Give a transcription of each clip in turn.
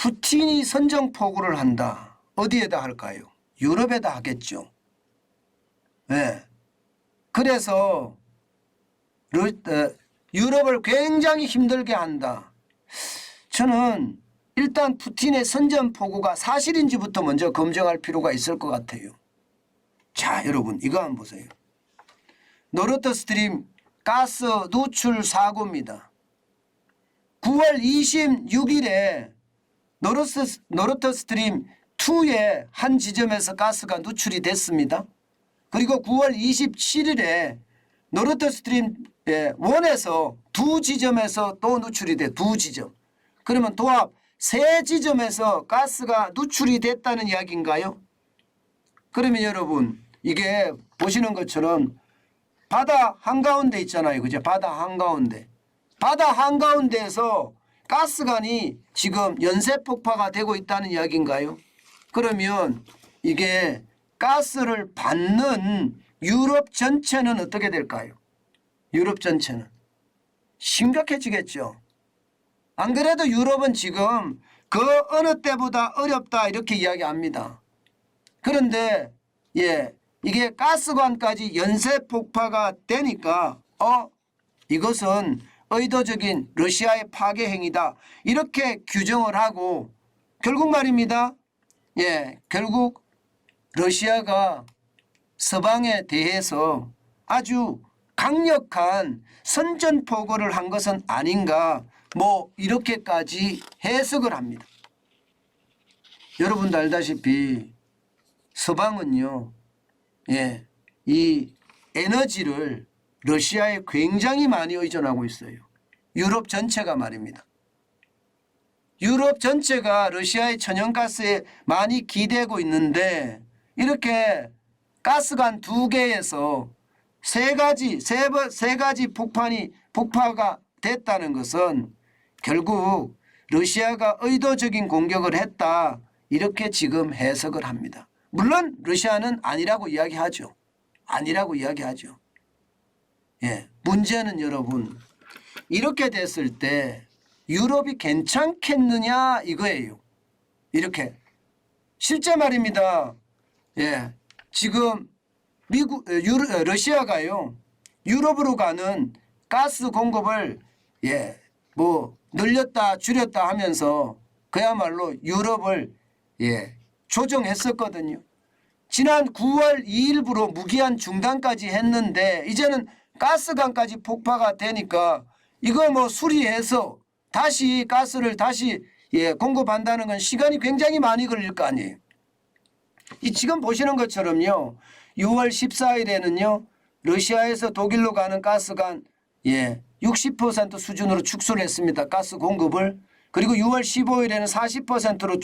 푸틴이 선전포고를 한다. 어디에다 할까요? 유럽에다 하겠죠. 네. 그래서 유럽을 굉장히 힘들게 한다. 저는 일단 푸틴의 선전포고가 사실인지부터 먼저 검증할 필요가 있을 것 같아요. 자, 여러분 이거 한번 보세요. 노르드 스트림 가스 누출 사고입니다. 9월 26일에 노르드 스트림 2의 한 지점에서 가스가 누출이 됐습니다. 그리고 9월 27일에 노르드 스트림 1에서 두 지점에서 또 누출이 돼. 두 지점. 그러면 도합 세 지점에서 가스가 누출이 됐다는 이야기인가요? 그러면 여러분 이게 보시는 것처럼 바다 한가운데 있잖아요. 그죠? 바다 한가운데. 바다 한가운데에서 가스관이 지금 연쇄 폭파가 되고 있다는 이야기인가요? 그러면 이게 가스를 받는 유럽 전체는 어떻게 될까요? 유럽 전체는 심각해지겠죠. 안 그래도 유럽은 지금 그 어느 때보다 어렵다 이렇게 이야기합니다. 그런데 이게 가스관까지 연쇄 폭파가 되니까 이것은 의도적인 러시아의 파괴 행위다 이렇게 규정을 하고 결국 말입니다. 결국 러시아가 서방에 대해서 아주 강력한 선전포고를 한 것은 아닌가 이렇게까지 해석을 합니다. 여러분도 알다시피 서방은요. 이 에너지를 러시아에 굉장히 많이 의존하고 있어요. 유럽 전체가 말입니다. 유럽 전체가 러시아의 천연가스에 많이 기대고 있는데 이렇게 가스관 두 개에서 세 가지 폭파가 됐다는 것은 결국 러시아가 의도적인 공격을 했다 이렇게 지금 해석을 합니다. 물론 러시아는 아니라고 이야기하죠. 아니라고 이야기하죠. 문제는 여러분 이렇게 됐을 때 유럽이 괜찮겠느냐 이거예요. 이렇게 실제 말입니다. 지금 러시아가요 유럽으로 가는 가스 공급을 늘렸다 줄였다 하면서 그야말로 유럽을 조정했었거든요. 지난 9월 2일부로 무기한 중단까지 했는데 이제는 가스관까지 폭파가 되니까 이거 수리해서 다시 가스를 다시 공급한다는 건 시간이 굉장히 많이 걸릴 거 아니에요. 지금 보시는 것처럼요. 6월 14일에는요. 러시아에서 독일로 가는 가스관 60% 수준으로 축소를 했습니다. 가스 공급을. 그리고 6월 15일에는 40%로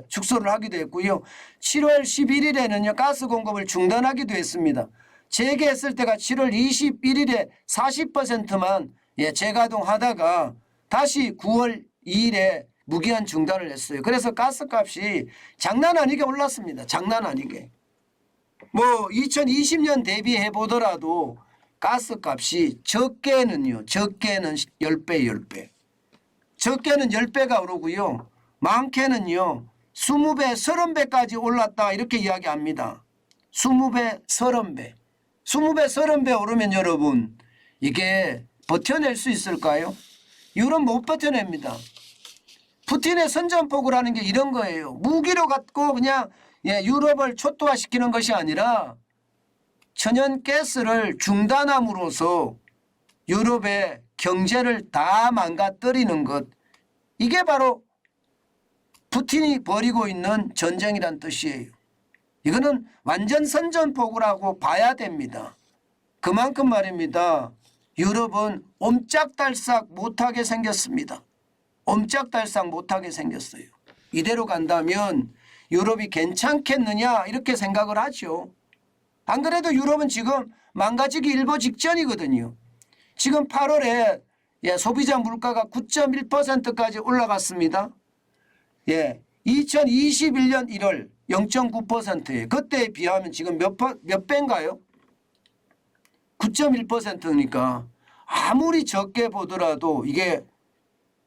축소를 하기도 했고요. 7월 11일에는요. 가스 공급을 중단하기도 했습니다. 재개했을 때가 7월 21일에 40%만 재가동하다가 다시 9월 2일에 무기한 중단을 했어요. 그래서 가스값이 장난 아니게 올랐습니다. 장난 아니게. 2020년 대비해 보더라도 가스값이 적게는 10배, 10배. 적게는 10배가 오르고요. 많게는요. 20배, 30배까지 올랐다 이렇게 이야기합니다. 20배, 30배. 20배, 30배 오르면 여러분 이게 버텨낼 수 있을까요? 유럽 못 버텨냅니다. 푸틴의 선전포고라는 게 이런 거예요. 무기로 갖고 그냥 유럽을 초토화시키는 것이 아니라 천연가스를 중단함으로써 유럽의 경제를 다 망가뜨리는 것. 이게 바로 푸틴이 벌이고 있는 전쟁이란 뜻이에요. 이거는 완전 선전포고라고 봐야 됩니다. 그만큼 말입니다. 유럽은 옴짝달싹 못하게 생겼습니다. 옴짝달싹 못하게 생겼어요. 이대로 간다면 유럽이 괜찮겠느냐 이렇게 생각을 하죠. 안 그래도 유럽은 지금 망가지기 일보 직전이거든요. 지금 8월에 소비자 물가가 9.1%까지 올라갔습니다. 2021년 1월 0.9%예요. 그때에 비하면 지금 몇 배인가요? 9.1%니까 아무리 적게 보더라도 이게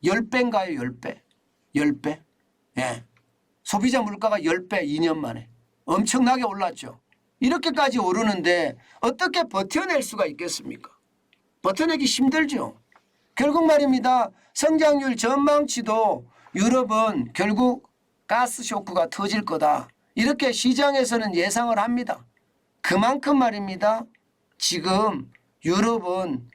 10배인가요? 10배? 10배? 예. 소비자 물가가 10배 2년 만에 엄청나게 올랐죠. 이렇게까지 오르는데 어떻게 버텨낼 수가 있겠습니까? 버텨내기 힘들죠. 결국 말입니다. 성장률 전망치도 유럽은 결국 가스 쇼크가 터질 거다. 이렇게 시장에서는 예상을 합니다. 그만큼 말입니다. 지금 유럽은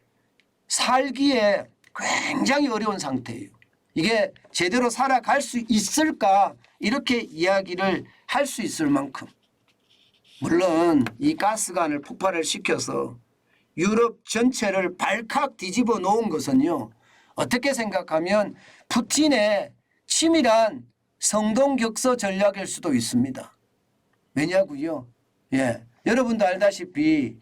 살기에 굉장히 어려운 상태예요. 이게 제대로 살아갈 수 있을까 이렇게 이야기를 할 수 있을 만큼 물론 이 가스관을 폭발을 시켜서 유럽 전체를 발칵 뒤집어 놓은 것은요. 어떻게 생각하면 푸틴의 치밀한 성동격서 전략일 수도 있습니다. 왜냐고요? 예, 여러분도 알다시피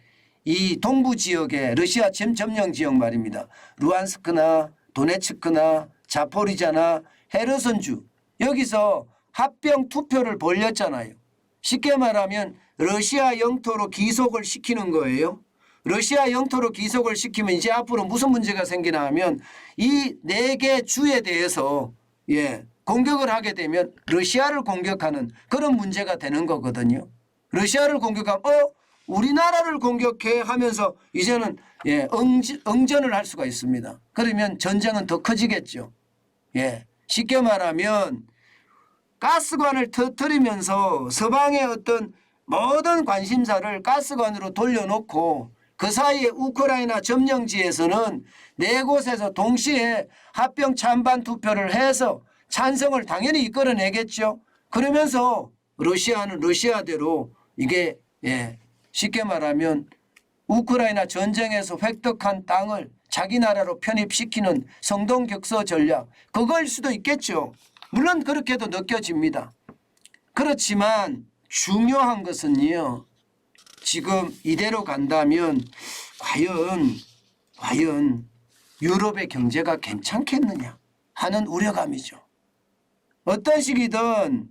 이 동부 지역의 러시아 점령 지역 말입니다. 루안스크나 도네츠크나 자포리자나 헤르손주 여기서 합병 투표를 벌였잖아요. 쉽게 말하면 러시아 영토로 귀속을 시키는 거예요. 러시아 영토로 귀속을 시키면 이제 앞으로 무슨 문제가 생기나 하면 이 4개 주에 대해서 공격을 하게 되면 러시아를 공격하는 그런 문제가 되는 거거든요. 러시아를 공격하면 우리나라를 공격해 하면서 이제는 응전을 할 수가 있습니다. 그러면 전쟁은 더 커지겠죠. 쉽게 말하면 가스관을 터뜨리면서 서방의 어떤 모든 관심사를 가스관으로 돌려놓고 그 사이에 우크라이나 점령지에서는 4곳에서 동시에 합병 찬반 투표를 해서 찬성을 당연히 이끌어내겠죠. 그러면서 러시아는 러시아대로 이게 쉽게 말하면 우크라이나 전쟁에서 획득한 땅을 자기 나라로 편입시키는 성동격서 전략 그거일 수도 있겠죠. 물론 그렇게도 느껴집니다. 그렇지만 중요한 것은요. 지금 이대로 간다면 과연 유럽의 경제가 괜찮겠느냐 하는 우려감이죠. 어떤 식이든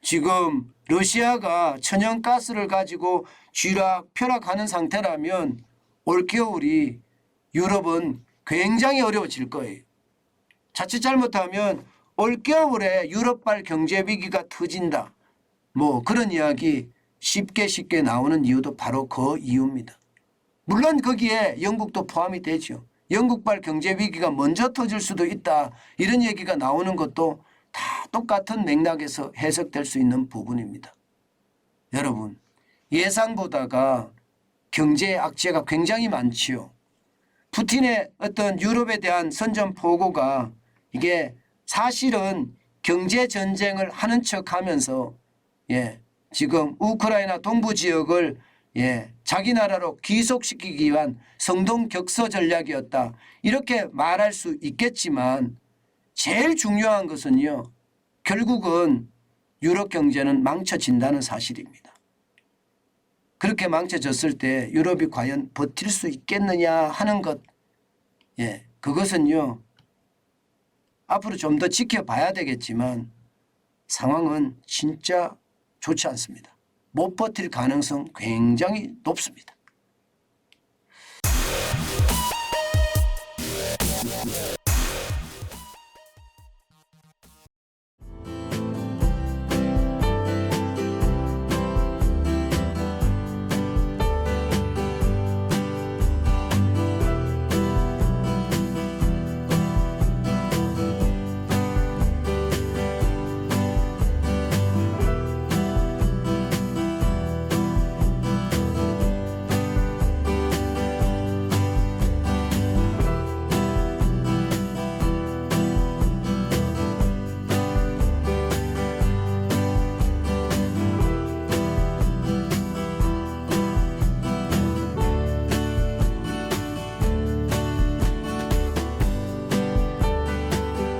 지금 러시아가 천연가스를 가지고 쥐락펴락하는 상태라면 올겨울이 유럽은 굉장히 어려워질 거예요. 자칫 잘못하면 올겨울에 유럽발 경제 위기가 터진다. 뭐 그런 이야기 쉽게 나오는 이유도 바로 그 이유입니다. 물론 거기에 영국도 포함이 되죠. 영국발 경제 위기가 먼저 터질 수도 있다. 이런 얘기가 나오는 것도 다 똑같은 맥락에서 해석될 수 있는 부분입니다. 여러분 예상보다가 경제의 악재가 굉장히 많지요. 푸틴의 어떤 유럽에 대한 선전포고가 이게 사실은 경제전쟁을 하는 척하면서 지금 우크라이나 동부 지역을 자기 나라로 귀속시키기 위한 성동격서 전략이었다. 이렇게 말할 수 있겠지만 제일 중요한 것은요. 결국은 유럽 경제는 망쳐진다는 사실입니다. 그렇게 망쳐졌을 때 유럽이 과연 버틸 수 있겠느냐 하는 것. 그것은요. 앞으로 좀 더 지켜봐야 되겠지만 상황은 진짜 좋지 않습니다. 못 버틸 가능성 굉장히 높습니다.